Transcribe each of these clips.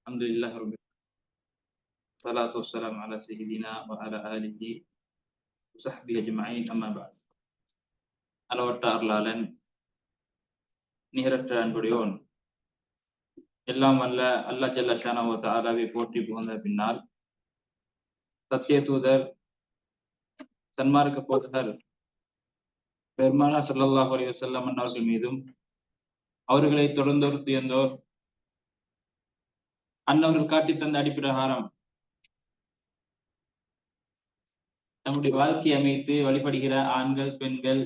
الحمد لله رب العالمين والصلاة والسلام على سيدنا وعلى آله وصحبه أجمعين أما بعد அளவற்ற அருளாளன் நிகரற்ற அன்புடையோன் எல்லாம் அல்ல அல்லா ஜல்ல ஷானஹு வ தஆலாவை போற்றி புகழ்ந்த பின்னால் சத்திய தூதர் சன்மார்க்க போதகர் பெருமானார் ஸல்லல்லாஹு அலைஹி வஸல்லம் அவர்கள் மீதும் அவர்களை தொடர்ந்தோர் துயர்ந்தோர் அன்னவர்கள் காட்டி தந்த அடிப்பிரகாரம் நம்முடைய வாழ்க்கையை அமைத்து வழிபடுகிற ஆண்கள் பெண்கள்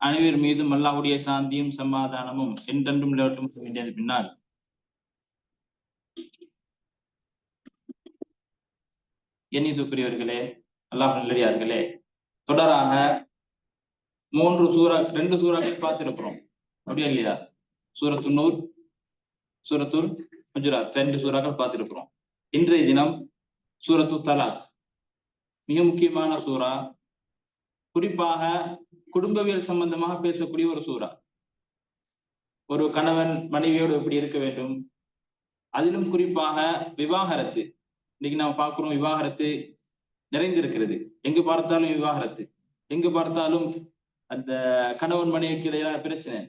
அனைவர் மீதும் அல்லாஹ்வுடைய சாந்தியும் சமாதானமும் என்றென்றும் நிலவட்டும் வேண்டியது பின்னால் எண்ணியத்துக்குரியவர்களே, அல்லாஹ் நல்லடியார்களே, தொடராக 2 சூறாக்கள் பார்த்திருக்கிறோம், அப்படியா இல்லையா? சூரத்துல் நூர், சூரத்துல் ஹுஜராத் 2 சூறாக்கள் பார்த்திருக்கிறோம். இன்றைய தினம் சூரத்து தலாக், மிக முக்கியமான சூறா. குறிப்பாக குடும்பவியல் சம்பந்தமாக பேசக்கூடிய ஒரு சூறா. ஒரு கணவன் மனைவியோடு எப்படி இருக்க வேண்டும், அதிலும் குறிப்பாக விவாகரத்து. இன்னைக்கு நாம் பார்க்கிறோம், விவாகரத்து நிறைந்திருக்கிறது. எங்கு பார்த்தாலும் விவாகரத்து, எங்கு பார்த்தாலும் அந்த கணவன் மனைவிக்கு இடையிலான பிரச்சனை.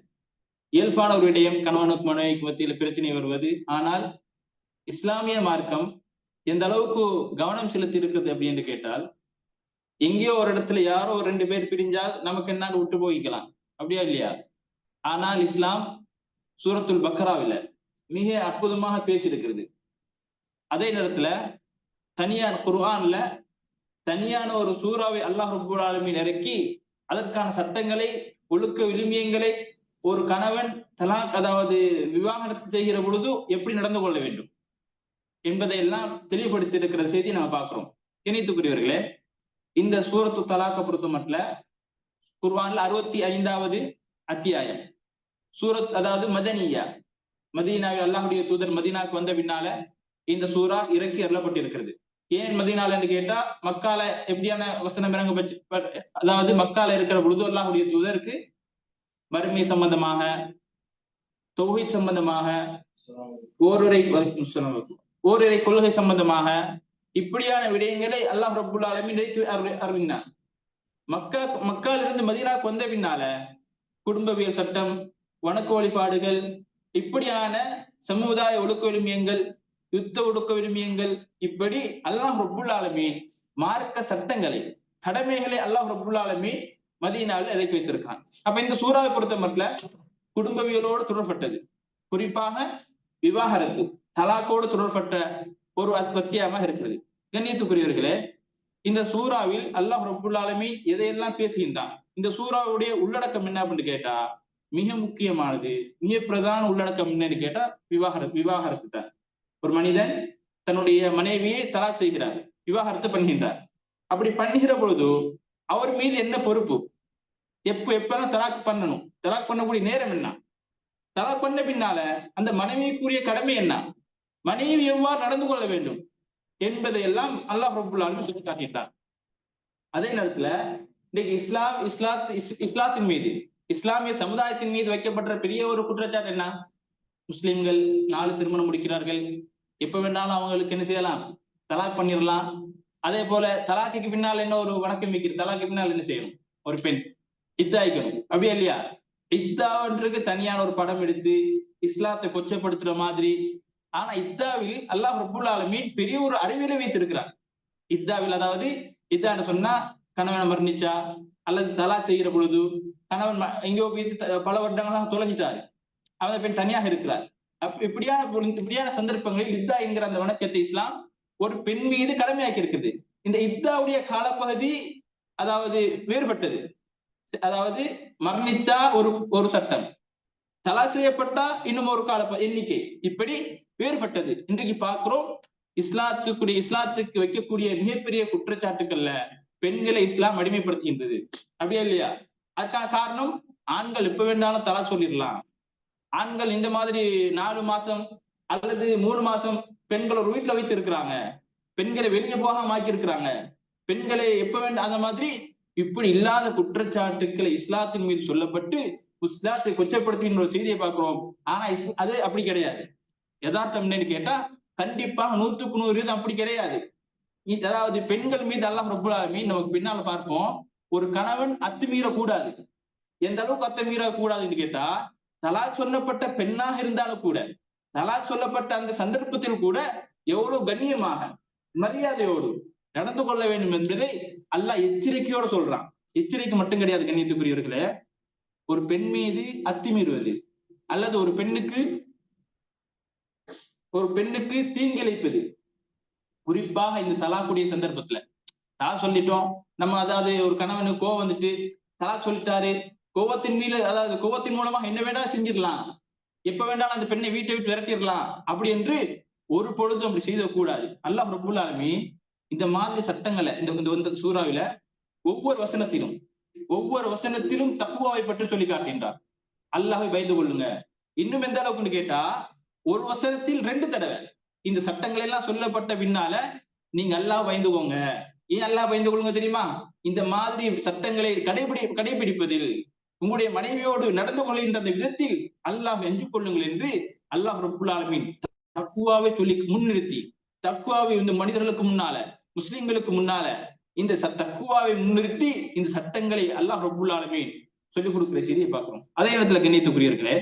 இயல்பான ஒரு விடயம், கணவனுக்கு மனைவிக்கு மத்தியில் பிரச்சனை வருவது. ஆனால் இஸ்லாமிய மார்க்கம் எந்த அளவுக்கு கவனம் செலுத்தி இருக்குது அப்படின்னு கேட்டால், எங்கேயோ ஒரு இடத்துல யாரோ 2 பேர் பிரிஞ்சால் நமக்கு என்னான்னு விட்டு போய்க்கலாம், அப்படியா இல்லையா? ஆனால் இஸ்லாம் சூரத்துல் பக்ராவில மிக அற்புதமாக பேசியிருக்கிறது. அதே நேரத்துல தனியார் குர்ஆன்ல தனியான ஒரு சூறாவை அல்லாஹ் ரப்பல் ஆலமீன் இறக்கி அதற்கான சட்டங்களை, ஒழுக்க விழுமியங்களை, ஒரு கணவன் தலாக் அதாவது விவாகரத்து செய்கிற பொழுது எப்படி நடந்து கொள்ள வேண்டும் என்பதை எல்லாம் தெளிவுபடுத்தி இருக்கிற செய்தி நம்ம பார்க்கிறோம். இணைத்துக்குரியவர்களே, இந்த சூரத்து தலாக்க பொறுத்த மட்டும் குர்ஆன்ல 65வது அத்தியாயம் சூரத், அதாவது மதனியா, மதீனாவில் அல்லாஹ்வுடைய தூதர் மதீனாவுக்கு வந்த பின்னால இந்த சூறா இறக்கி அருளப்பட்டிருக்கிறது. ஏன் மதீனால என்று கேட்டா, மக்கால எப்படியான வசனம் இறங்க, அதாவது மக்கால இருக்கிற பொழுது அல்லாஹ்வுடைய தூதருக்கு மறுமை சம்பந்தமாக, தௌஹீத் சம்பந்தமாக, ஓரிரை கொள்கை சம்பந்தமாக இப்படியான விடயங்களை அல்லாஹ் ரப்பல் ஆலமீன் அறிவினார். மக்காலிருந்து மதீனாவுக்கு வந்த பின்னால குடும்பவியல் சட்டம், வணக்க வழிபாடுகள், இப்படியான சமுதாய ஒழுக்க விழுமியங்கள், யுத்த ஒழுக்க விழுமியங்கள், இப்படி அல்லாஹ் ரப்பல் ஆலமீன் மார்க்க சட்டங்களை, கடமைகளை அல்லாஹ் ரப்பல் ஆலமீன் மதீனாவில் இறக்கி வைத்திருக்கான். அப்ப இந்த சூறாவை பொறுத்த மட்டும் குடும்பவியலோடு தொடர்பட்டது, குறிப்பாக விவாகரத்து, தலாக்கோடு தொடர்பட்ட ஒரு அத்தியாயமாக இருக்கிறது. கண்ணியத்துக்குரியவர்களே, இந்த சூறாவில் அல்லாஹ் ரப்பல் ஆலமீன் எதையெல்லாம் பேசுகின்றான், இந்த சூறாவுடைய உள்ளடக்கம் என்ன அப்படின்னு கேட்டா, மிக முக்கியமானது, மிக பிரதான உள்ளடக்கம் என்னன்னு கேட்டா விவாகரத்து தான். ஒரு மனிதன் தன்னுடைய மனைவியை தலாக் செய்கிறார், விவாகரத்து பண்ணுகின்றார். அப்படி பண்ணுகிற பொழுது அவர் மீது என்ன பொறுப்பு, எப்பெல்லாம் தலாக் பண்ணணும், தலாக் பண்ணக்கூடிய நேரம் என்ன, தலாக் பண்ண பின்னால அந்த மனைவிக்குரிய கடமை என்ன, மனைவி எவ்வாறு நடந்து கொள்ள வேண்டும் என்பதை எல்லாம் அல்லாஹ் ரப்பல் ஆலமீன் சொல்லி காட்டிட்டார். அதே நேரத்துல இன்னைக்கு இஸ்லாத்தின் மீது, இஸ்லாமிய சமுதாயத்தின் மீது வைக்கப்பட்ட பெரிய ஒரு குற்றச்சாட்டு என்ன, முஸ்லிம்கள் 4 திருமணம் முடிக்கிறார்கள், எப்ப வேணாலும் அவங்களுக்கு என்ன செய்யலாம், தலாக் பண்ணிடலாம். அதே போல தலாக்கு பின்னால் என்ன ஒரு வணக்கம் வைக்கிறது, தலாக்கு பின்னால் என்ன செய்யணும், ஒரு பெண் இத்தாய்க்கணும், அப்படியா இல்லையா? இத்தாவன்றுக்கு தனியான ஒரு படம் எடுத்து இஸ்லாத்தை கொச்சப்படுத்துற மாதிரி. ஆனா இத்தாவில் அல்லாஹ் ரப்பல் ஆலமீன் பெரிய ஒரு அறிவியலை வைத்திருக்கிறார். இத்தாவில், அதாவது இத்தான்னு சொன்னா கணவன் மரணிச்சா அல்லது தலாக் செய்கிற பொழுது கணவன் எங்கேயோ போய் பல வருடங்களாக தொலைஞ்சிட்டாரு, அவன் பெண் தனியாக இருக்கிறார். இப்படியான சந்தர்ப்பங்களில் இத்தா என்கிற அந்த வணக்கத்தை இஸ்லாம் ஒரு பெண் மீது கடமையாக்கி இருக்குது. இந்த இத்தாவுடைய காலப்பகுதி அதாவது வேறுபட்டது. அதாவது மரணிச்சா ஒரு சட்டம், தலாக் செய்யப்பட்டா இன்னும் ஒரு கால எண்ணிக்கை, இப்படி வேறுபட்டது. இன்றைக்கு பார்க்கிறோம், இஸ்லாத்துக்கு வைக்கக்கூடிய மிகப்பெரிய குற்றச்சாட்டுக்கள்ல பெண்களை இஸ்லாம் அடிமைப்படுத்துகின்றது, அப்படியா இல்லையா? அதுக்கான காரணம், ஆண்கள் எப்ப வேண்டாலும் தலாக் சொல்லிடலாம். ஆண்கள் இந்த மாதிரி 4 மாசம் அல்லது 3 மாசம் பெண்கள் ஒரு வீட்டுல வைத்து இருக்கிறாங்க, பெண்களை வெளியே போகாம ஆக்கி இருக்கிறாங்க, பெண்களை எப்ப வேண்டாம் அந்த மாதிரி இப்படி இல்லாத குற்றச்சாட்டுக்களை இஸ்லாத்தின் மீது சொல்லப்பட்டு இஸ்லாத்தை கொச்சப்படுத்துகின்ற ஒரு செய்தியை பார்க்கிறோம். ஆனா அது அப்படி கிடையாது. யதார்த்தம் என்னன்னு கேட்டா கண்டிப்பாக 100% அப்படி கிடையாது. அதாவது பெண்கள் மீது அல்லாஹ் ரப்பல் ஆலமீன் நமக்கு பின்னால பார்ப்போம், ஒரு கணவன் அத்துமீறக்கூடாது. எந்த அளவுக்கு அத்துமீறக்கூடாதுன்னு கேட்டா, தலாக் சொல்லப்பட்ட பெண்ணாக இருந்தாலும் கூட, தலாக் சொல்லப்பட்ட அந்த சந்தர்ப்பத்தில் கூட எவ்வளவு கண்ணியமாக மரியாதையோடு நடந்து கொள்ள வேண்டும் என்பதை அல்லாஹ் எச்சரிக்கையோடு சொல்றான். எச்சரிக்கை மட்டும் கிடையாது கண்ணியத்துக்குரியவர்களே, ஒரு பெண் மீது அத்துமீறுவது அல்லது ஒரு பெண்ணுக்கு தீங்கிழைப்பது, குறிப்பாக இந்த தலாக்குடைய சந்தர்ப்பத்துல தலாக் சொல்லிட்டோம் நம்ம, அதாவது ஒரு கணவனுக்கு கோவம் வந்துட்டு தலாக் சொல்லிட்டாரு, கோவத்தின் மீது அதாவது கோவத்தின் மூலமாக என்ன வேண்டாலும் செஞ்சிடலாம், எப்ப வேண்டாலும் அந்த பெண்ணை வீட்டை விட்டு விரட்டிடலாம் அப்படி என்று ஒரு பொழுதும் அப்படி செய்யக்கூடாது. அல்லாஹ் ரப்பல் ஆலமீன் இந்த மாதிரி சட்டங்களை இந்த சூறாவில ஒவ்வொரு வசனத்திலும் தக்வாவை பற்றி சொல்லி காட்டுகின்றார். அல்லாஹ்வை பயந்து கொள்ளுங்க. இன்னும் எந்த அளவுக்குன்னு கேட்டா, ஒரு வசனத்தில் 2 தடவை இந்த சட்டங்கள் எல்லாம் சொல்லப்பட்ட பின்னால நீங்க அல்லாஹ் பயந்துக்கோங்க. ஏன் அல்லாஹ் பயந்து கொள்ளுங்க தெரியுமா? இந்த மாதிரி சட்டங்களை கடைபிடிப்பதில், உங்களுடைய மனைவியோடு நடந்து கொள்கின்ற அந்த விதத்தில் அல்லாஹ் அஞ்சு கொள்ளுங்கள் என்று அல்லாஹ் ரப்பல் ஆலமீன் தக்வாவை சொல்லி முன்னிறுத்தி, தக்வாவை இந்த மனிதர்களுக்கு முன்னால, முஸ்லிம்களுக்கு முன்னால இந்த தக்வாவை முன்னிறுத்தி இந்த சட்டங்களை அல்லாஹ் ரப்பல் ஆலமீன் சொல்லிக் கொடுக்கிற செய்தியை பார்க்கிறோம். அதே இடத்துல கண்ணியத்துக்குரியவர்களே,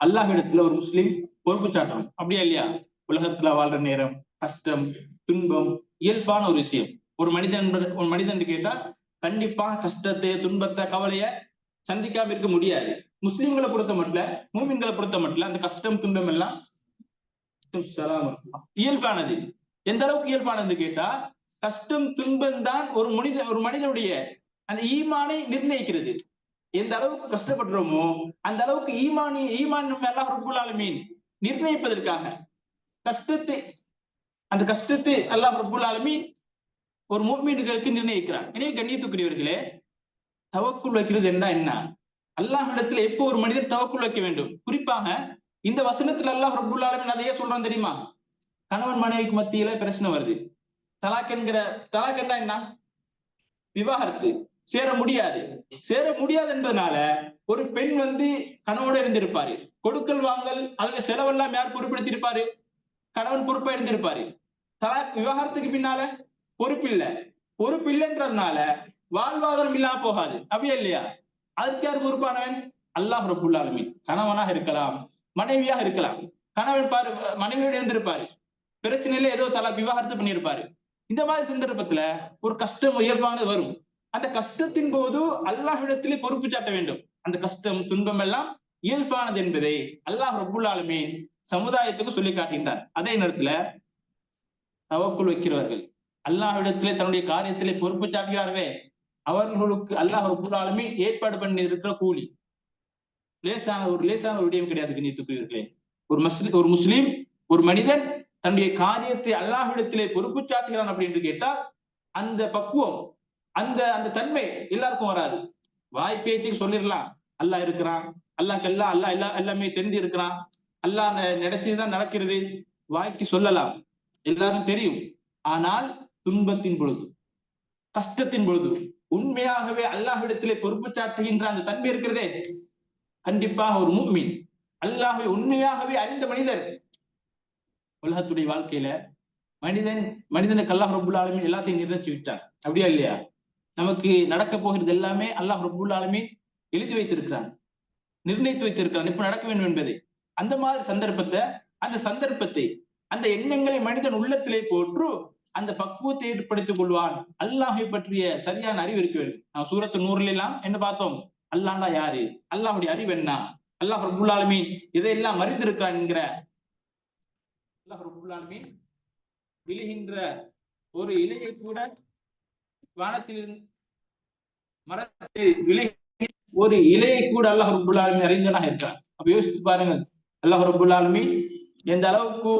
அல்லாஹ்விடத்துல ஒரு முஸ்லிம் பொறுப்பு சாட்டணும், அப்படியா இல்லையா? உலகத்துல வாழ்ற நேரம் கஷ்டம் துன்பம் இயல்பான ஒரு விஷயம். ஒரு மனிதன் கேட்டா கண்டிப்பா கஷ்டத்தை துன்பத்தை கவலைய சந்திக்காம இருக்க முடியாது. முஸ்லிம்களை பொறுத்த மட்டும், மூமின்களை பொறுத்த மட்டும் அந்த கஷ்டம் துன்பம் எல்லாம் இயல்பானது. எந்த அளவுக்கு இயல்பானது கேட்டா, கஷ்டம் துன்பம் தான் ஒரு மனிதனுடைய அந்த ஈமானை நிர்ணயிக்கிறது. எந்த அளவுக்கு கஷ்டப்படுறோமோ அந்த அளவுக்கு ஈமான் அல்லாஹ் ரப்பல் ஆலமீன் நிர்ணயிப்பதற்காக அந்த கஷ்டத்தை அல்லாஹ் ரப்பல் ஆலமீன் ஒரு முஃமினுக்கு நிர்ணயிக்கிறார். எனவே கண்ணியத்துக்குரியவர்களே, தவக்குல் வைக்கிறது என்ன? அல்லாஹ்விடத்துல எப்போ ஒரு மனிதர் தவக்குல் வைக்க வேண்டும்? குறிப்பாக இந்த வசனத்துல அல்லாஹ் ரப்பல் ஆலமீன் அதையே சொல்றான் தெரியுமா? கணவன் மனைவிக்கு மத்தியில பிரச்சனை வருது, தலாக் என்றா என்ன? விவாகரத்து. சேர முடியாது என்பதனால ஒரு பெண் கணவனோட இருந்திருப்பாரு, கொடுக்கல் வாங்கல் அல்லது செலவெல்லாம் யார் பொறுப்படுத்திருப்பாரு? கணவன் பொறுப்பா இருந்திருப்பாரு. தலாக் விவாகரத்துக்கு பின்னால பொறுப்பு இல்லைன்றதுனால வாழ்வாதாரம் இல்லாம போகாது, அப்படியே இல்லையா? அதுக்கு யார் பொறுப்பானவன்? அல்லாஹ் ரப்பல் ஆலமீன். கணவனாக இருக்கலாம், மனைவியாக இருக்கலாம். கணவன் மனைவியோடு இருந்திருப்பாரு, பிரச்சனையில ஏதோ தலாக் விவாகரத்து பண்ணியிருப்பாரு. இந்த மாதிரி சந்தர்ப்பத்துல ஒரு கஷ்டம் இயல்பானது வரும். அந்த கஷ்டத்தின் போது அல்லாஹ்விடத்திலே பொறுப்பு சாட்ட வேண்டும். அந்த கஷ்டம் துன்பம் எல்லாம் இயல்பானது என்பதை அல்லாஹ் ரப்பல் ஆலமீன் சமுதாயத்துக்கு சொல்லி காட்டுகின்றார். அதே நேரத்துல தவக்குல் வைக்கிறவர்கள், அல்லாஹ்விடத்திலே தன்னுடைய காரியத்திலே பொறுப்பு சாட்டுகிறார்களே, அவர்களுக்கு அல்லாஹ் ரப்பல் ஆலமீன் ஏற்பாடு பண்ணி இருக்கிற கூலி லேசான ஒரு விடயம் கிடையாது. கண்ணியத்துக்குரியவர்களே, ஒரு முஸ்லிம் ஒரு மனிதன் தன்னுடைய காரியத்தை அல்லாஹ்விடத்திலே பொறுப்பு சாட்டுகிறான் அப்படின்னு கேட்டால் அந்த பக்குவம் அந்த தன்மை எல்லாருக்கும் வராது. வாய் பேச்சுக்கு சொல்லிடலாம் அல்லாஹ் இருக்கிறான், அல்லாஹ் எல்லாமே தெரிஞ்சு இருக்கிறான், அல்லாஹ் நடத்திதான் நடக்கிறது, வாய்க்கு சொல்லலாம், எல்லாரும் தெரியும். ஆனால் துன்பத்தின் பொழுது, கஷ்டத்தின் பொழுது உண்மையாகவே அல்லாஹ்விடத்திலே பொறுப்பு சாட்டுகின்ற அந்த தன்மை இருக்கிறதே, கண்டிப்பாக ஒரு முஃமின், அல்லாஹ்வை உண்மையாகவே அறிந்த மனிதர். உலகத்துடைய வாழ்க்கையில மனிதனுக்கு அல்லாஹ் ரப்பல் ஆலமீன் எல்லாத்தையும் நிர்ணயிச்சு விட்டார், அப்படியா இல்லையா? நமக்கு நடக்க போகிறது எல்லாமே அல்லாஹ் ரப்பல் ஆலமீன் எழுதி வைத்திருக்கிறான், நிர்ணயித்து வைத்திருக்கிறான், இப்ப நடக்க வேண்டும் என்பதை. அந்த மாதிரி சந்தர்ப்பத்தை அந்த எண்ணங்களை மனிதன் உள்ளத்திலே போற்று அந்த பக்குவத்தை ஏற்படுத்திக் கொள்வான். அல்லாஹை பற்றிய சரியான அறிவு இருக்க வேண்டும். நான் சூரத்து நூறுல எல்லாம் என்ன பார்த்தோம்? அல்லாஹ்னா யாரு, அல்லாஹுடைய அறிவு என்ன, அல்லாஹ் ரப்பல் ஆலமீன் இதையெல்லாம் அறிந்திருக்கிறான் என்கிற அல்லாஹ் ரப்பல் ஆலமீன் விழுகின்ற ஒரு இலையை கூட வானத்தில் மரத்தில் விலை ஒரு இலையை கூட அல்லாஹ் ரப்பல் ஆலமீன் அறிந்தவனாக இருக்கிறான். அப்ப யோசித்து பாருங்கள், அல்லாஹ் ரப்பல் ஆலமீன் எந்த அளவுக்கு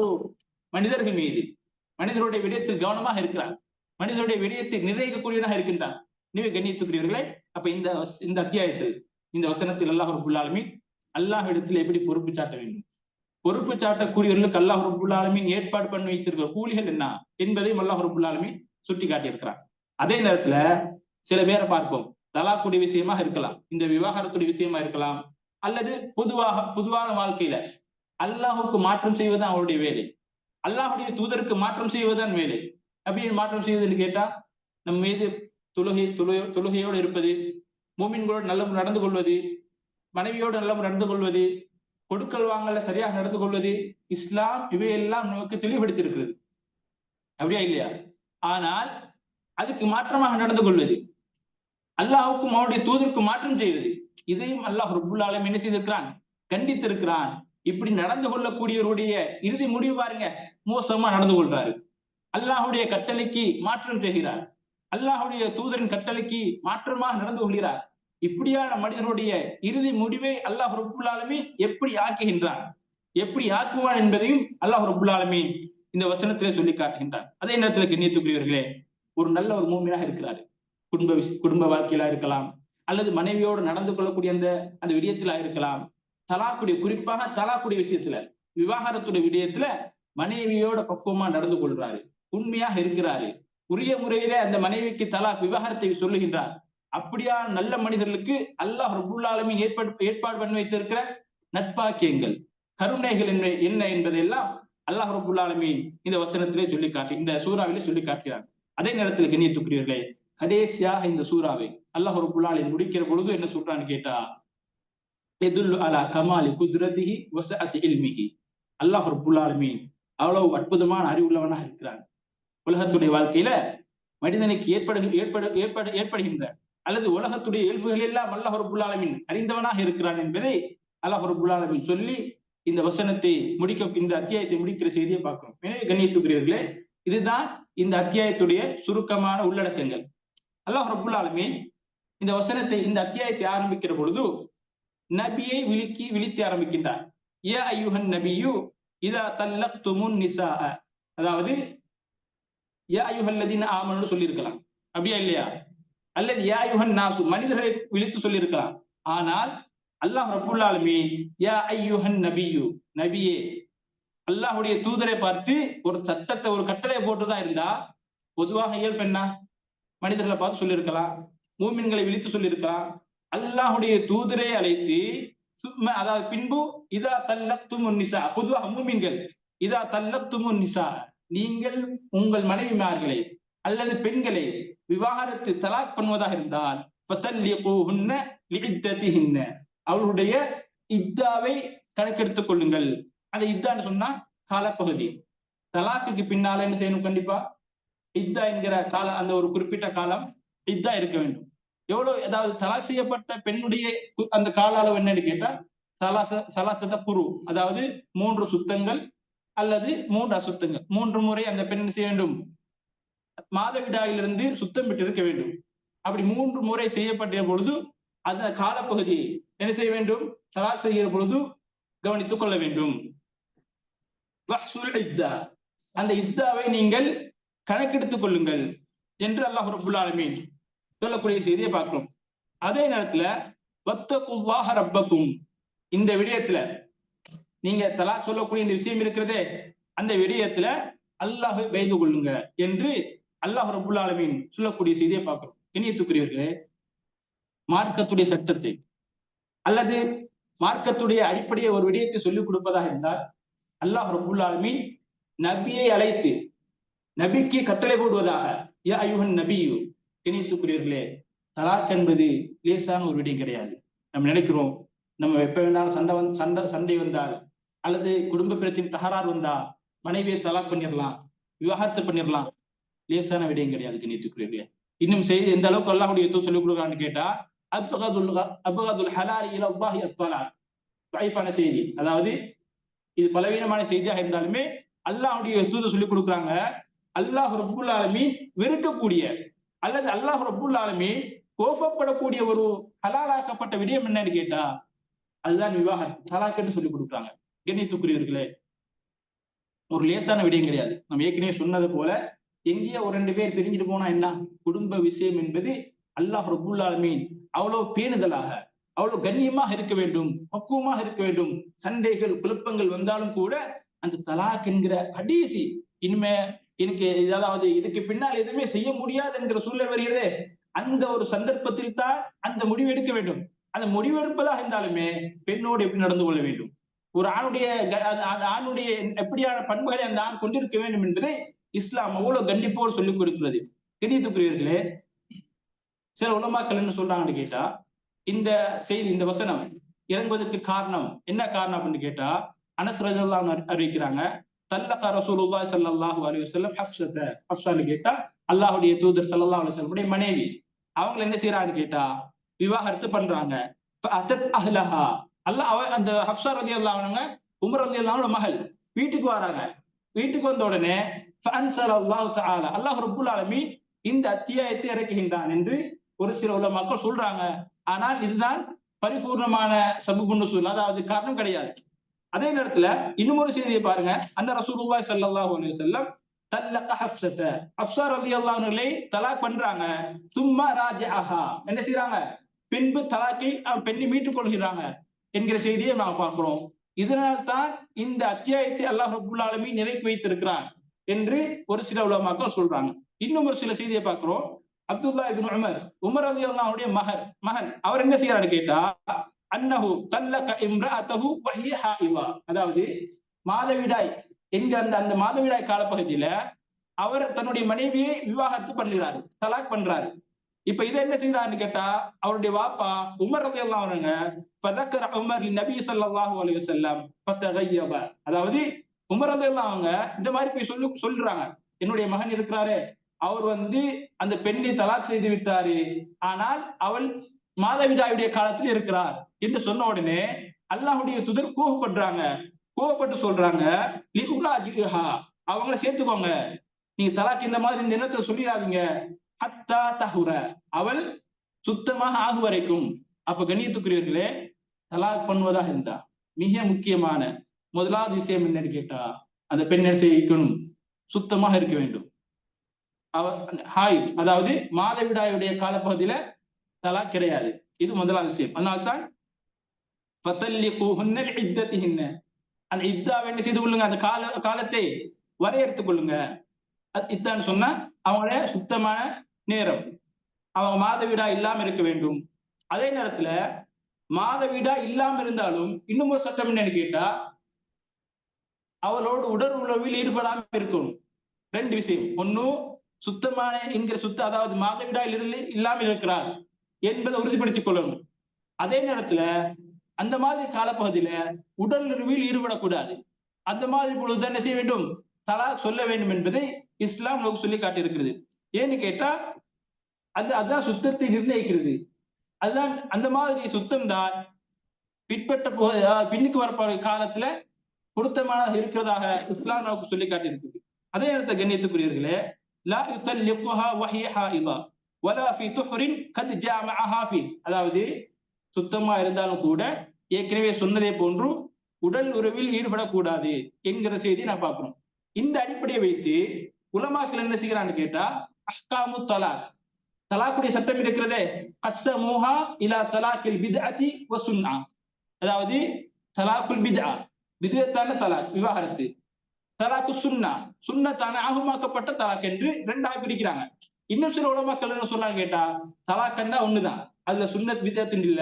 மனிதர்கள் மீது மனிதனுடைய விடயத்தில் கவனமாக இருக்கிறான், மனிதனுடைய விடயத்தை நிர்ணயிக்கக்கூடியவனாக இருக்கின்றான். நீங்க கண்ணியத்துக்குரியவர்களே, அப்ப இந்த அத்தியாயத்தில் இந்த வசனத்தில் அல்லாஹ் ரப்பல் ஆலமீன் அல்லாஹ் இடத்தில் எப்படி பொறுப்பு சாட்ட வேண்டும், பொறுப்பு சாட்டக்கூடியவர்களுக்கு அல்லாஹ் ரப்பல் ஆலமீன் ஏற்பாடு பண்ணி வைத்திருக்கிற கூலிகள் என்ன என்பதையும் அல்லாஹ் ரப்பல் ஆலமீன் சுட்டி காட்டியிருக்கிறான். அதே நேரத்துல சில பேரை பார்ப்போம், தலாக்குடைய விஷயமாக இருக்கலாம், இந்த விவாகரத்துடைய விஷயமா இருக்கலாம், அல்லது பொதுவான வாழ்க்கையில அல்லாஹுக்கு மாற்றம் செய்வதுதான் அவருடைய வேலை. அல்லாஹுடைய தூதருக்கு மாற்றம் செய்வதுதான் வேலை. அப்படி மாற்றம் செய்வதுன்னு கேட்டா நம் மீது தொழுகையோடு இருப்பது, மூமின்களோடு நல்ல நடந்து கொள்வது, மனைவியோடு நல்ல நடந்து கொள்வது, கொடுக்கல் வாங்கல சரியாக நடந்து கொள்வது, இஸ்லாம் இவையெல்லாம் நமக்கு தெளிவுபடுத்தியிருக்கிறது. அப்படியா இல்லையா? ஆனால் அதுக்கு மாற்றமாக நடந்து கொள்வது, அல்லாஹுக்கும் அவருடைய தூதருக்கு மாற்றம் செய்வது, இதையும் அல்லாஹ் ரப்புல் ஆலமீன் என்ன செய்திருக்கிறான்? கண்டித்திருக்கிறான். இப்படி நடந்து கொள்ளக்கூடியவருடைய இறுதி முடிவு பாருங்க, மோசமா நடந்து கொள்றாரு. அல்லாஹுடைய கட்டளைக்கு மாற்றம் செய்கிறார், அல்லாஹுடைய தூதரின் கட்டளைக்கு மாற்றமாக நடந்து கொள்கிறார். இப்படியான மனிதனுடைய இறுதி முடிவை அல்லாஹ் ரப்புல் ஆலமீன் எப்படி ஆக்குகின்றான், எப்படி ஆக்குவான் என்பதையும் அல்லாஹ் ரப்புல் ஆலமீன் இந்த வசனத்திலே சொல்லி காட்டுகின்றான். அதே நேரத்தில் கண்ணியத்துக்குரியவர்களே, ஒரு நல்ல ஒரு மூமினாக இருக்கிறார், குடும்ப வாழ்க்கையில இருக்கலாம், அல்லது மனைவியோடு நடந்து கொள்ளக்கூடிய அந்த விடயத்திலா இருக்கலாம், தலாக்குடைய குறிப்பாக தலாக்குடைய விஷயத்துல, விவாகரத்துடைய விடயத்துல மனைவியோட பக்குவமா நடந்து கொள்றாரு, உண்மையாக இருக்கிறாரு, உரிய முறையிலே அந்த மனைவிக்கு தலாக் விவாகரத்தை சொல்லுகின்றார். அப்படியா நல்ல மனிதர்களுக்கு அல்லாஹ் ரப்புல் ஆலமீன் ஏற்பாடு பண்ணி வைத்திருக்கிற நட்பாக்கியங்கள், கருணைகள் என்ன என்பதையெல்லாம் அல்லாஹ் ரப்புல் ஆலமீன் இந்த வசனத்திலே சொல்லி காட்டி, இந்த சூறாவிலே சொல்லி காட்டுகிறார். அதே நேரத்தில் கண்ணியத்துக்குரியவர்களே, கடைசியாக இந்த சூறாவை அல்லாஹ் ரப்புல் ஆலமீன் முடிக்கிற பொழுது என்ன சொல்றான்னு கேட்டா, யதுல்லு அலா கமாலி குத்ரதிஹி வ ஸஅதி இல்மிஹி. அல்லாஹ் ரப்புல் ஆலமீன் அவ்வளவு அற்புதமான அறிவுள்ளவனாக இருக்கிறான். உலகத்துடைய வாழ்க்கையில மனிதனுக்கு ஏற்படுகின்ற அல்லது உலகத்துடைய இயல்புகள் எல்லாம் அல்லாஹ் ரப்புல் ஆலமீன் அறிந்தவனாக இருக்கிறான் என்பதை அல்லாஹ் ரப்புல் ஆலமீன் சொல்லி இந்த வசனத்தை இந்த அத்தியாயத்தை முடிக்கிற செய்தியை பார்க்கிறோம். எனவே கண்ணியத்துக்குரியவர்களே, இதுதான் இந்த அத்தியாயத்துடைய சுருக்கமான உள்ளடக்கங்கள். அல்லாஹ் ரப்புல் ஆலமீன் இந்த வசனத்தை, இந்த அத்தியாயத்தை ஆரம்பிக்கிற பொழுது நபியை விழித்து ஆரம்பிக்கின்றார். யா அய்யுஹன் நபியு இதா தல்லக்துமுன் நிசாஅ, அதாவது யா அய்யுஹல்லதீன ஆமனு சொல்லியிருக்கலாம், அப்படியா இல்லையா? அல்லது யா அய்யுஹன் நாசு, மனிதர்களை விழித்து சொல்லியிருக்கலாம். ஆனால் அல்லாஹ் ரப்புல் ஆலமீன் யா அய்யுஹன் நபியு, நபியே, அல்லாஹுடைய தூதரை பார்த்து ஒரு சட்டத்தை, ஒரு கட்டளை போட்டுதான் இருந்தா, பொதுவாக இயல்பு என்ன? மனிதர்களை பார்த்து சொல்லியிருக்கலாம், மூமின்களை விழித்து சொல்லியிருக்கலாம். அல்லாஹுடைய தூதரை அழைத்து அதாவது பின்பு இதா தல்லக்துமுன் நிசா, பொதுவாக மூமின்கள் இதா தல்லக்துமுன் நிசா, நீங்கள் உங்கள் மனைவிமார்களை அல்லது பெண்களை விவாகரத்து தலாக் பண்ணுவதாக இருந்தால் ஃபதல்லிகூஹுன்ன லிஇத்ததிஹின்ன, அவளுடைய இத்தாவை கணக்கெடுத்துக் கொள்ளுங்கள். அந்த இத்தான்னு சொன்னா காலப்பகுதி. தலாக்குக்கு பின்னால என்ன செய்யணும்? கண்டிப்பா இத்தா என்கிற கால, அந்த ஒரு குறிப்பிட்ட காலம் இத்தா இருக்க வேண்டும். எவ்வளவு, அதாவது தலாக் செய்யப்பட்ட பெண்ணுடைய அந்த கால அளவு என்னன்னு கேட்டா சலாசத குரு, அதாவது 3 சுத்தங்கள் அல்லது 3 அசுத்தங்கள், 3 முறை அந்த பெண் செய்ய வேண்டும், மாதவிடாயிலிருந்து சுத்தம் விட்டு இருக்க வேண்டும். அப்படி 3 முறை செய்யப்பட்ட பொழுது அந்த காலப்பகுதியை என்ன செய்ய வேண்டும்? தலாக் செய்கிற பொழுது கவனித்துக் கொள்ள வேண்டும். அந்த இத்தாவை நீங்கள் கணக்கெடுத்துக் கொள்ளுங்கள் என்று அல்லாஹ் ரப்புல் ஆலமீன் சொல்லக்கூடிய செய்தியை பார்க்கிறோம். அதே நேரத்துல வத்தகுல்லாஹ ரப்பக்கும், இந்த விடயத்துல நீங்க தலாக் சொல்லக்கூடிய இந்த விஷயம் இருக்கிறதே, அந்த விடயத்துல அல்லாஹ்வை பயந்து கொள்ளுங்க என்று அல்லாஹ் ரப்புல் ஆலமீன் சொல்லக்கூடிய செய்தியை பார்க்கிறோம். கண்ணியத்துக்குரியவர்களே, மார்க்கத்துடைய சட்டத்தை அல்லது மார்க்கத்துடைய அடிப்படையை ஒரு விடயத்தை சொல்லிக் கொடுப்பதாக இருந்தால், அல்லாஹ் ரப்புல் ஆலமீன் நபியை அழைத்து நபிக்கு கட்டளை போடுவதாக, யா அய்யுஹன் நபியு. கண்ணியத்துக்குரியவர்களே, தலாக் என்பது லேசான ஒரு விடயம் கிடையாது. நம்ம நினைக்கிறோம், நம்ம எப்ப வேணாலும் சண்டை வந்தால் அல்லது குடும்ப பிரச்சனை தகராறு வந்தா மனைவியை தலாக் பண்ணிடலாம், விவாகரத்து பண்ணிடலாம். லேசான விடயம் கிடையாது கண்ணியத்துக்குரியவர்களே. இன்னும் செய்தி எந்த அளவுக்கு அல்லாஹ்வுடைய தூதர் சொல்லிக் கொடுக்குறான்னு கேட்டா, அப்கதுல் ஹலாலி இலல்லாஹி அத்தலாக், தைஃபான செய்தி, அதாவது இது பலவீனமான செய்தியாக இருந்தாலுமே அல்லாஹ்வுடைய தூதர் சொல்லிக் கொடுக்குறாங்க, அல்லாஹ் ரப்புல் ஆலமீன் வெறுக்கக்கூடிய அல்லது அல்லாஹ் ரப்புல் ஆலமீன் கோபப்படக்கூடிய ஒரு ஹலாலாக்கப்பட்ட விடயம் என்னன்னு கேட்டா அதுதான் விவாகரத்து, தலாக் என்று சொல்லிக் கொடுக்குறாங்க. கண்ணியத்துக்குரியவர்களே, ஒரு லேசான விடயம் கிடையாது. நம்ம ஏற்கனவே சொன்னது போல, எங்கேயோ ஒரு 2 பேர் பிரிஞ்சுட்டு போனா என்ன, குடும்ப விஷயம் என்பது அல்லாஹ் ரப்புல் ஆலமீன் அவ்வளவு பேணுதலாக, அவ்வளவு கண்ணியமாக இருக்க வேண்டும், பக்குவமாக இருக்க வேண்டும். சண்டைகள் குழப்பங்கள் வந்தாலும் கூட அந்த தலாக் என்கிற கடைசி, இனிமே எனக்கு அதாவது இதுக்கு பின்னால் எதுவுமே செய்ய முடியாது என்கிற சூழல் வருகிறதே, அந்த ஒரு சந்தர்ப்பத்தில் தான் அந்த முடிவு எடுக்க வேண்டும். அந்த முடிவெடுப்பதாக இருந்தாலுமே பெண்ணோடு எப்படி நடந்து கொள்ள வேண்டும், ஒரு ஆணுடைய ஆணுடைய எப்படியான பண்புகளை அந்த ஆண் கொண்டிருக்க வேண்டும் என்பதை இஸ்லாம் அவ்வளவு கண்டிப்போடு சொல்லிக் கொடுக்கிறது. கண்ணியத்துக்குரியவர்களே, சில உலமாக்கள் என்ன சொல்றாங்கன்னு கேட்டா, இந்த செய்தி, இந்த வசனம் இறங்குவதற்கு காரணம் என்ன காரணம் அப்படின்னு கேட்டா, அனஸ் ரலியல்லாஹு அன்ஹு அறிவிக்கிறாங்க, தல்லக ரசூலுல்லாஹி ஸல்லல்லாஹு அலைஹி வஸல்லம் ஹஃப்ஸான்னு கேட்டா அல்லாஹ்வுடைய தூதர் ஸல்லல்லாஹு அலைஹி வஸல்லம் மனைவி. அவங்க என்ன செய்யறாங்கன்னு கேட்டா விவாகரத்து பண்றாங்க. ஃபஅதத் அஹ்லஹா, அந்த ஹஃப்ஸா ரலியல்லாஹு அன்ஹா உமர் ரலியல்லாஹு அன்ஹு மகள் வீட்டுக்கு வராங்க. வீட்டுக்கு வந்த உடனே ஃபஅன்ஸலல்லாஹு தஆலா, அல்லாஹ் ரப்பல் ஆலமீன் இந்த அத்தியாயத்தை இறக்குகின்றான் என்று ஒரு சில உலமாக்கள் சொல்றாங்க. ஆனால் இதுதான் பரிபூர்ணமான சபபுன் நுஸூல், அதாவது காரணம் கிடையாது. அதே நேரத்துல இன்னும் ஒரு செய்தியை பாருங்க, அந்த ரசூலுல்லாஹி ஸல்லல்லாஹு அலைஹி வஸல்லம் தல்லக ஹஃப்ஸத, ஹஃப்ஸா ரலியல்லாஹு அன்ஹை தலாக் பண்றாங்க. சும்மா ராஜஅஹா, என்ன செய்றாங்க, பின்பு தலாக்கை பெண்ணை மீட்டுக் கொள்கிறாங்க என்கிற செய்தியை நாம் பார்க்கிறோம். இதனால் தான் இந்த அத்தியாயத்தை அல்லாஹ் ரப்பல் ஆலமீன் நிறைவேற்றி வைத்திருக்கிறான் என்று ஒரு சில உலமாக்கள் சொல்றாங்க. இன்னும் ஒரு சில செய்தியை பார்க்கிறோம். அப்துல்லா இப்னு உமர் ரலியல்லாஹு அன்ஹுடைய மகன் அவர் என்ன செய்யறாரு கேட்டா, அன்னஹு தல்லக இம்ரஅத்தஹு வஹிய ஹாயிவா, அதாவது மாதவிடாய் என்கிற அந்த மாதவிடாய் காலப்பகுதியில அவர் தன்னுடைய மனைவியை விவாகரத்து பண்ணுகிறாரு, தலாக் பண்றாரு. இப்ப இதை என்ன செய்யறாருன்னு கேட்டா, அவருடைய வாப்பா உமர் ரலியல்லாஹு அன்ஹு ஃபதக்கர உமர் நபி ஸல்லல்லாஹு அலைஹி வஸல்லம் ஃபதகய்யப, அதாவது உமர் ரலியல்லாஹு அன்ஹு இந்த மாதிரி போய் சொல்றாங்க, என்னுடைய மகன் இருக்கிறாரே அவர் அந்த பெண்ணை தலாக் செய்து விட்டாரு, ஆனால் அவள் மாதவிடாயுடைய காலத்தில் இருக்கிறார் என்று சொன்ன உடனே அல்லாஹ்வுடைய தூதர் கோபப்படுறாங்க. கோபப்பட்டு சொல்றாங்க, அவங்கள சேர்த்துக்கோங்க, நீங்க தலாக் இந்த மாதிரி இந்த நேரத்தில் சொல்லிடாதீங்க, ஹத்தா தஹுர, அவள் சுத்தமாக ஆகு வரைக்கும். அப்ப கண்ணியத்துக்குரியவர்களே, தலாக் பண்ணுவதாக இருந்தா மிக முக்கியமான முதலாவது விஷயம் என்னன்னு கேட்டா, அந்த பெண் என்ன செய்யணும், சுத்தமாக இருக்க வேண்டும். அதாவது மாதவிடாயுடைய காலப்பகுதியில தலாக் கிடையாது, இது முதலாவது விஷயம். அதனால்தான் அந்த இத்தாவை என்ன செய்து கொள்ளுங்க, அந்த காலத்தை வரையறுத்துக் கொள்ளுங்க. இத்தான்னு சொன்னா அவங்கள சுத்தமான நேரம், அவங்க மாதவிடா இல்லாம இருக்க வேண்டும். அதே நேரத்துல மாதவிடா இல்லாம இருந்தாலும் இன்னும் ஒரு சட்டம் என்னன்னு கேட்டா, அவளோடு உடல் உறவில் ஈடுபடாம இருக்கணும். ரெண்டு விஷயம், ஒன்னும் சுத்தமான என்கிற அதாவது மாதவிடாய் இல்லாமல் இருக்கிறார் என்பதை உறுதிப்படுத்திக் கொள்ளணும். அதே நேரத்துல அந்த மாதிரி காலப்பகுதியில உடல் உறவில் ஈடுபடக்கூடாது. அந்த மாதிரி பொழுது என்ன செய்ய வேண்டும், தலாக் சொல்ல வேண்டும் என்பதை இஸ்லாம் நமக்கு சொல்லி காட்டியிருக்கிறது. ஏன்னு கேட்டா, அதுதான் சுத்தத்தை நிர்ணயிக்கிறது. அதுதான் அந்த மாதிரி சுத்தம் தான் பின்னுக்கு வரப்போற காலத்துல பொருத்தமாக இருக்கிறதாக இஸ்லாம் நமக்கு சொல்லி காட்டியிருக்கிறது. அதே நேரத்தை கண்ணியத்துக்குரியவர்களே, லா யுதல்லிகுஹா வஹிய ஹாயிதா வலா ஃபீ துஹ்ரின் கத் ஜாமஅஹா ஃபீ, அதாவது சுத்தமா இருந்தாலும் கூட ஏற்கனவே சொன்னதே போன்று உடல் உறவில் ஈடுபடக்கூடாது என்கிற செய்தியை நான் பார்க்கிறோம். இந்த அடிப்படையை வைத்து உலமாக்கள் என்ன செய்யறான்னு கேட்டா, அஹ்காமு தலாக், தலாக்குடைய சட்டம் இருக்கிறதே, கஸ்ஸமூஹா இலா தலாக்கில் பித்அத்தி வ சுன்னா, அதாவது தலாக்குல் பித்ஆ, பித்அத்தான தலாக் விவாகரத்து, தலாக்கு சுன்னா, சுன்னத்தான ஆகுமாக்கப்பட்ட தலாக் என்று ரெண்டாக பிரிக்கிறாங்க. இன்னும் சில உலமாக்கள் என்ன சொல்றாங்க கேட்டா, தலாக்கன்னா ஒண்ணுதான், அதுல சுன்னத் பித்அத்துன்னு இல்ல,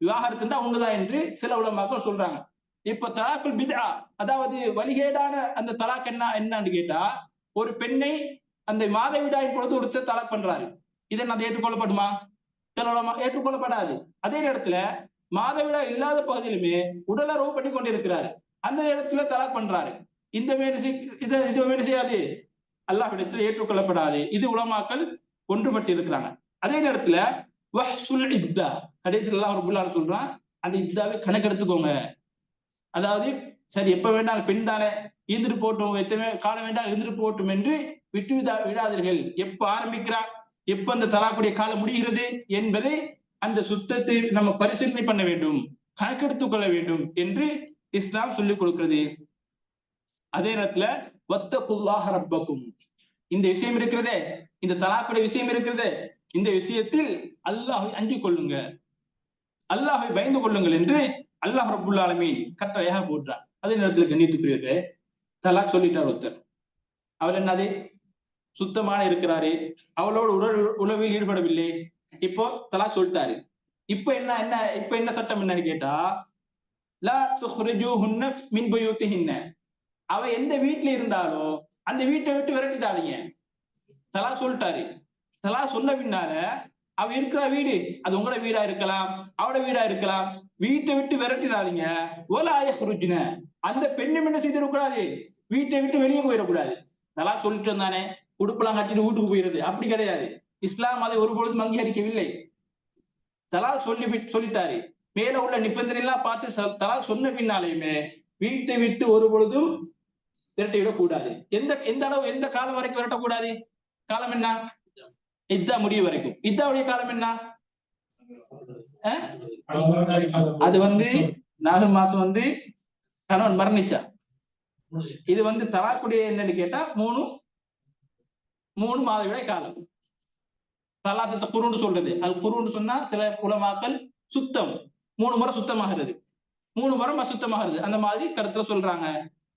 விவாகரத்து தான் ஒண்ணுதான் என்று சில உலமாக்கள் சொல்றாங்க. இப்ப தலாக்குல் பித்ஆ, அதாவது வழிகேடான அந்த தலாக் என்னன்னு கேட்டா, ஒரு பெண்ணை அந்த மாதவிடாயின் பொழுது ஒருத்தர் தலாக் பண்றாரு, இதை நான் ஏற்றுக்கொள்ளப்படுமா? சில ஏற்றுக்கொள்ளப்படாது. அதே நேரத்துல மாதவிடாய் இல்லாத பகுதியிலுமே உடலுறவு பண்ணி கொண்டிருக்கிறாரு, அந்த நேரத்துல தலாக் பண்றாரு, இந்த இது செய்யாது, அல்லாஹ்விடத்தில் ஏற்றுக்கொள்ளப்படாது. இது உலமாக்கள் ஒன்றுபட்டு இருக்கிறாங்க. அதே நேரத்துல வஹ்சுல் இத்தா, கடைசியில் அல்லாஹ் ரப்பல் ஆலமீன் சொல்றான், அந்த இத்தாவை கணக்கெடுத்துக்கோங்க. அதாவது சரி, எப்ப வேண்டாம் பெண் தானே இருந்துட்டு போட்டும், எத்தனை காலம் வேண்டாம் இருந்துட்டு போட்டும் என்று விட்டு விடாதீர்கள். எப்ப ஆரம்பிக்கிறா, எப்ப அந்த தலாக்குடைய காலம் முடிகிறது என்பதை, அந்த சுத்தத்தை நம்ம பரிசீலனை பண்ண வேண்டும், கணக்கெடுத்துக் கொள்ள வேண்டும் என்று இஸ்லாம் சொல்லிக் கொடுக்கிறது. அதே நேரத்துல வத்தகுல்லாஹ ரப்பக்கும், இந்த விஷயம் இருக்கிறதே, இந்த தலாக்குடைய விஷயம் இருக்கிறதே, இந்த விஷயத்தில் அல்லாஹ்வை அஞ்சிக் கொள்ளுங்க, அல்லாஹ்வை பயந்து கொள்ளுங்கள் என்று அல்லாஹ் ரப்புல் ஆலமீன் கட்டளையாக போட்டார். அதே நேரத்தில் கண்ணியத்துக்குரியவர்களே, தலாக் சொல்லிட்டார் ஒருத்தர், அவர் என்னது சுத்தமான இருக்கிறாரு, அவளோடு உறவில் ஈடுபடவில்லை, இப்போ தலாக் சொல்லிட்டாரு. இப்ப என்ன சட்டம் என்னன்னு கேட்டா, லா துஹ்ரிஜூஹுன்ன மின் புயூத்திஹின்ன, அவ எந்த வீட்டுல இருந்தாலோ அந்த வீட்டை விட்டு விரட்டிடாதீங்க. தலாக் சொல்லிட்டாரு. தலாக் சொன்ன பின்னால அவ இருக்கிற வீடு அது உங்களோட வீடா இருக்கலாம், அவட வீடா இருக்கலாம், வீட்டை விட்டு விரட்டிடாதீங்க. ஓலா யஹ்ருஜ்ன, அந்த பெண்ணும் என்ன செய்திடக்கூடாது, வீட்டை விட்டு வெளியே போயிடக்கூடாது. தலாக் சொல்லிட்டு வந்தானே உடுப்பெல்லாம் கட்டிட்டு வீட்டுக்கு போயிடுறது அப்படி கிடையாது. இஸ்லாம் அதை ஒருபொழுதும் அங்கீகரிக்கவில்லை. தலாக் சொல்லிட்டாரு, மேல உள்ள நிபந்தனை எல்லாம் பார்த்து தலாக் சொன்ன பின்னாலேயுமே வீட்டை விட்டு ஒரு பொழுதும் விரட்டி விடக்கூடாது. எந்த எந்த அளவு எந்த காலம் வரைக்கும் விரட்டக்கூடாது? காலம் என்ன? இத்தா முடிவு வரைக்கும். இத்தாவுடைய காலம் என்ன? அது 4 மாசம் கணவன் மரணிச்சா. இது தலாக்குடைய என்னன்னு கேட்டா 3 மாதவிடை காலம். தலாத்தத்தை குருன்னு சொல்றது. அது குருன்னு சொன்னா சில உலமாக்கள் சுத்தம், 3 முறை சுத்தமாகிறது, 3 முறை அசுத்தமாகிறது, அந்த மாதிரி கருத்துல சொல்றாங்க.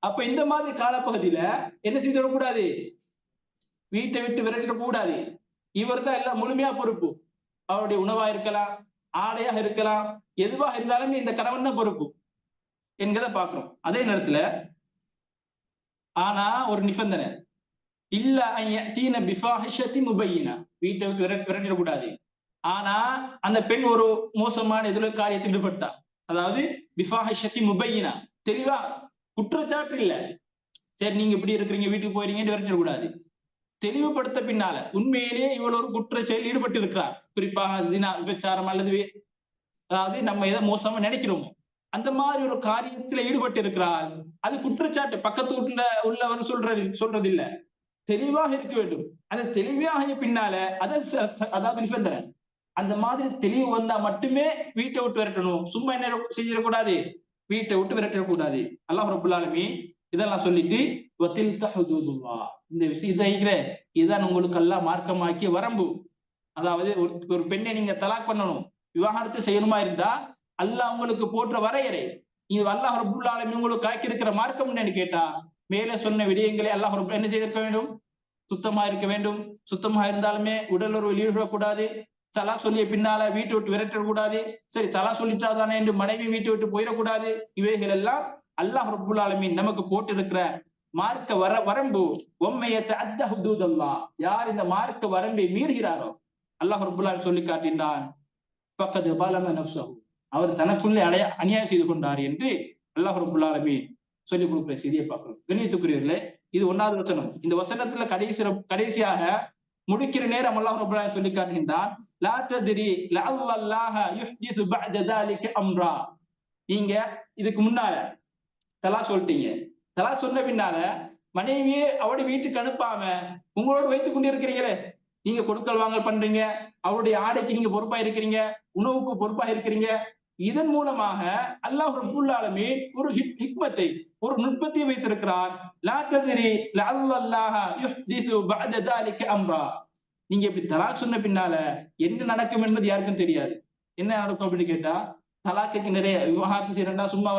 அப்ப இந்த மாதிரி காலப்பகுதியில என்ன செய்திடக்கூடாது, வீட்டை விட்டு விரட்டிடக்கூடாது. இவர் தான் எல்லாம் முழுமையா பொறுப்பு. அவருடைய உணவா இருக்கலாம், ஆடையாக இருக்கலாம், எதுவாக இருந்தாலும் இந்த கணவன் தான் பொறுப்பு என்கிறத பாக்குறோம். அதே நேரத்துல ஆனா ஒரு நிபந்தனை, இல்ல தீன பிஃபாஹிஷத்தி முபையினா, வீட்டை விட்டு விரட்டிடக்கூடாது. ஆனா அந்த பெண் ஒரு மோசமான எதிர காரியத்தில் ஈடுபட்டா, அதாவது பிஃபாஹிஷத்தி முபையினா, தெளிவா குற்றச்சாட்டு இல்ல, சரி நீங்க இப்படி இருக்கிறீங்க வீட்டுக்கு போயிருங்கன்னு விரட்டிடக்கூடாது. தெளிவுபடுத்த பின்னால உண்மையிலேயே இவ்வளவு ஒரு குற்ற செயல் ஈடுபட்டு இருக்கிறார், குறிப்பாக ஜினா, விபச்சாரம் அல்லது அதாவது நம்ம எதை மோசமா நினைக்கிறோமோ அந்த மாதிரி ஒரு காரியத்துல ஈடுபட்டு இருக்கிறார், அது குற்றச்சாட்டு. பக்கத்து வீட்டுல உள்ளவர் சொல்றது இல்ல, தெளிவாக இருக்க வேண்டும். அந்த தெளிவாக பின்னால அதாவது நிபந்தனை, அந்த மாதிரி தெளிவு வந்தா மட்டுமே வீட்டை விட்டு விரட்டணும். சும்மா என்ன செஞ்சிடக்கூடாது, வீட்டை விட்டு விரட்டிடக்கூடாது. அல்லாஹ் ரப்பல் ஆலமீன் இதெல்லாம் சொல்லிட்டு இந்த விஷயத்தை இதுதான் உங்களுக்கு எல்லாம் மார்க்கமாக்கிய வரம்பு. அதாவது ஒரு பெண்ணை நீங்க தலாக் பண்ணணும், விவாகரத்து செய்யணுமா இருந்தா அல்லாஹ் உங்களுக்கு போன்ற வரையறை. இது அல்லாஹ் ரப்பல் ஆலமீன் உங்களுக்கு காக்கி இருக்கிற மார்க்கம் என்னன்னு கேட்டா, மேலே சொன்ன விடயங்களை அல்லாஹ் ரப்பல் என்ன செய்திருக்க வேண்டும், சுத்தமா இருக்க வேண்டும். சுத்தமா இருந்தாலுமே உடல் உறவு ஈடுபடக்கூடாது. தலா சொல்லிய பின்னால வீட்டை விட்டு விரட்டக்கூடாது. சரி தலா சொல்லிட்டாதானே என்று மனைவி வீட்டை விட்டு போயிடக்கூடாது. இவைகள் எல்லாம் அல்லாஹ் ரப்பல் ஆலமீன் நமக்கு போட்டிருக்கிற மார்க்க வரம்பு. ஒம்மையத்தை அத்த ஹுதூதல்லாஹ், யார் இந்த மார்க்க வரம்பை மீறுகிறாரோ அல்லாஹ் ரப்பல் ஆலமீன் சொல்லி காட்டினான், ஃபக்கத் பலம நஃப்ஸஹு, அவர் தனக்குள்ளே அநியாயம் செய்து கொண்டார் என்று அல்லாஹ் ரப்பல் ஆலமீன் சொல்லிக் கொடுக்கிற செய்தியை பார்க்கிறோம். கண்ணியத்துக்குரியவர்களே, இது 1வது வசனம். இந்த வசனத்துல கடைசியாக முடிக்கிற நேரம் அல்லாஹ் ரப்பல் ஆலமீன் சொல்லி காட்டுகின்றான், லா தத்ரி லஅல்லாஹ யுஹ்திஸு பஅத ذلك அம்ரா. நீங்க இதுக்கு முன்னால தலா சொல்லிட்டீங்க, தலா சொன்ன பின்னால மனைவியே அவருடைய வீட்டுக்கு அனுப்பாம உங்களோட வைத்துக் கொண்டிருக்கிறீங்களே, நீங்க கொடுக்கல் வாங்கல் பண்றீங்க, அவருடைய ஆடைக்கு நீங்க பொறுப்பா இருக்கிறீங்க, உணவுக்கு பொறுப்பா இருக்கிறீங்க. இதன் மூலமாக அல்லாஹ் ரப்பல் ஆலமீன் ஒரு ஹிக்மத்தை, ஒரு நுட்பத்தை வைத்திருக்கிறார். லா தத்ரி லஅல்லாஹ யுஹ்திஸு பஅத ذلك அம்ரா. நீங்க இப்படி தலாக் சொன்ன பின்னால என்ன நடக்கும் என்பது யாருக்கும் தெரியாது. என்ன நடக்கும் அப்படின்னு கேட்டா, தலாக்கு நிறைய விவாகரத்து செய்யறா சும்மா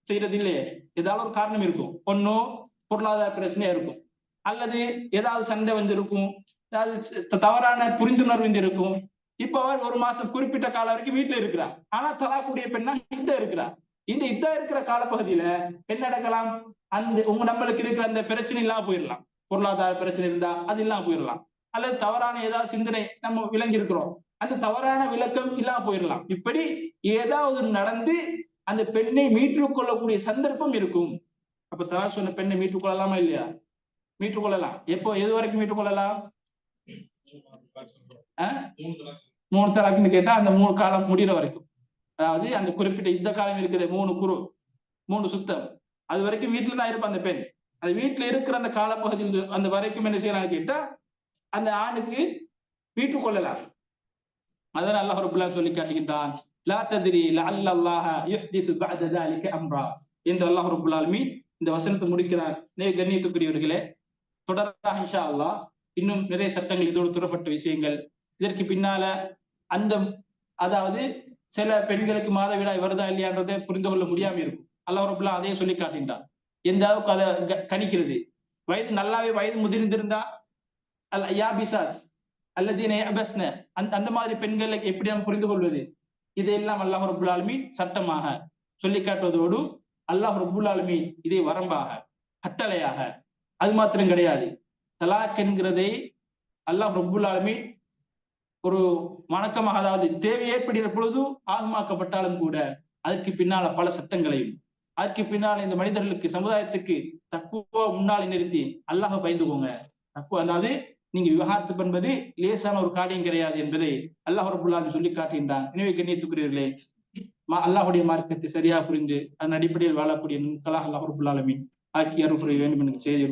செய்யறது இல்லையே, ஏதாவது ஒரு காரணம் இருக்கும். ஒன்னும் பொருளாதார பிரச்சனையா இருக்கும், அல்லது ஏதாவது சண்டை இருக்கும், ஏதாவது தவறான புரிந்துணர்வு இருக்கும். இப்ப அவர் 1 மாசம் குறிப்பிட்ட காலம் வரைக்கும் வீட்டுல இருக்கிறார். ஆனா தலாக்குடைய பெண்ணா இந்த இருக்கிறார். இந்த இருக்கிற காலப்பகுதியில என்ன நடக்கலாம், அந்த நம்மளுக்கு இருக்கிற அந்த பிரச்சனை இல்லாம போயிடலாம். பொருளாதார பிரச்சனை இருந்தா அது இல்லாம போயிடலாம், அல்லது தவறான ஏதாவது சிந்தனை நம்ம விளங்கி இருக்கிறோம், அந்த தவறான விளக்கம் இல்லாம போயிடலாம். இப்படி ஏதாவது நடந்து அந்த பெண்ணை மீட்டுக் கொள்ளக்கூடிய சந்தர்ப்பம் இருக்கும். அப்ப தலாக் சொன்ன பெண்ணை மீட்டுக் கொள்ளலாமா இல்லையா? மீட்டுக் கொள்ளலாம். எப்போ எது வரைக்கும் மீட்டுக் கொள்ளலாம்? 3 தலாக்குன்னு கேட்டா அந்த 3 காலம் முடிகிற வரைக்கும், அதாவது அந்த குறிப்பிட்ட இந்த காலம் இருக்குது 3 சுத்தம், அது வரைக்கும் வீட்டுல தான் இருப்பான் அந்த பெண். அது வீட்டுல இருக்கிற அந்த காலப்பகுதியில் அந்த வரைக்கும் என்ன செய்யலாம்னு கேட்டா அந்த ஆணுக்கு வீட்டுக் கொள்ளலாம். அதனால அல்லாஹ் ரப்பல் ஆலமீன் சொல்லி காட்டுகின்றான், லா தத்ரி லஅல்லாஹ யுஹ்திஸு பஅத ذلك அம்ரா என்று அல்லாஹ் ரப்பல் ஆலமீன் இந்த வசனத்தை முடிக்கிறார். கண்ணியத்துக்குரியவர்களே, தொடராக இன்ஷா அல்லாஹ் இன்னும் நிறைய சட்டங்கள் இதோடு தொடரப்பட்ட விஷயங்கள், இதற்கு பின்னால அந்த அதாவது சில பெண்களுக்கு மாதவிடாய் வருதா இல்லையான்றதை புரிந்து கொள்ள முடியாம இருக்கும். அல்லாஹ் ரப்பல் ஆலமீன் அதையே சொல்லி காட்டுகின்றான். எந்த அளவுக்கு அதை கணிக்கிறது, நல்லாவே வயது முதிர்ந்திருந்தா அந்த மாதிரி பெண்களை எப்படி நாம் புரிந்து கொள்வது, இதையெல்லாம் அல்லாஹ் ரப்பல் ஆலமீன் சட்டமாக சொல்லி காட்டுவதோடு அல்லாஹ் ரப்புல் ஆலமீன் இதை வரம்பாக கட்டளையாக அது மாத்திரம் கிடையாது. தலாக் என்கிறதை அல்லாஹ் ரப்புல் ஆலமீன் ஒரு வணக்கமாக, அதாவது தேவை ஏற்படுகிற பொழுது ஆகமாக்கப்பட்டாலும் கூட அதற்கு பின்னால பல சட்டங்களையும், அதற்கு பின்னால் இந்த மனிதர்களுக்கு சமுதாயத்துக்கு தக்குவா முன்னால் நிறுத்தி அல்லாஹ் பயந்துக்கோங்க. தக்குவா அதாவது நீங்க விவாகரத்து என்பது லேசான ஒரு காரியம் கிடையாது என்பதை அல்லாஹ் ரப்புல் ஆலமீன் சொல்லி காட்டுகின்றான். எனவே கண்ணியத்துக்குரியவர்களே, அல்லாஹுடைய மார்க்கத்தை சரியா புரிந்து அதன் அடிப்படையில் வாழக்கூடிய மக்களாக அல்லாஹ் ரப்புல் ஆலமீன் ஆக்கி அருள் புரிய வேண்டும் என்று செய்தி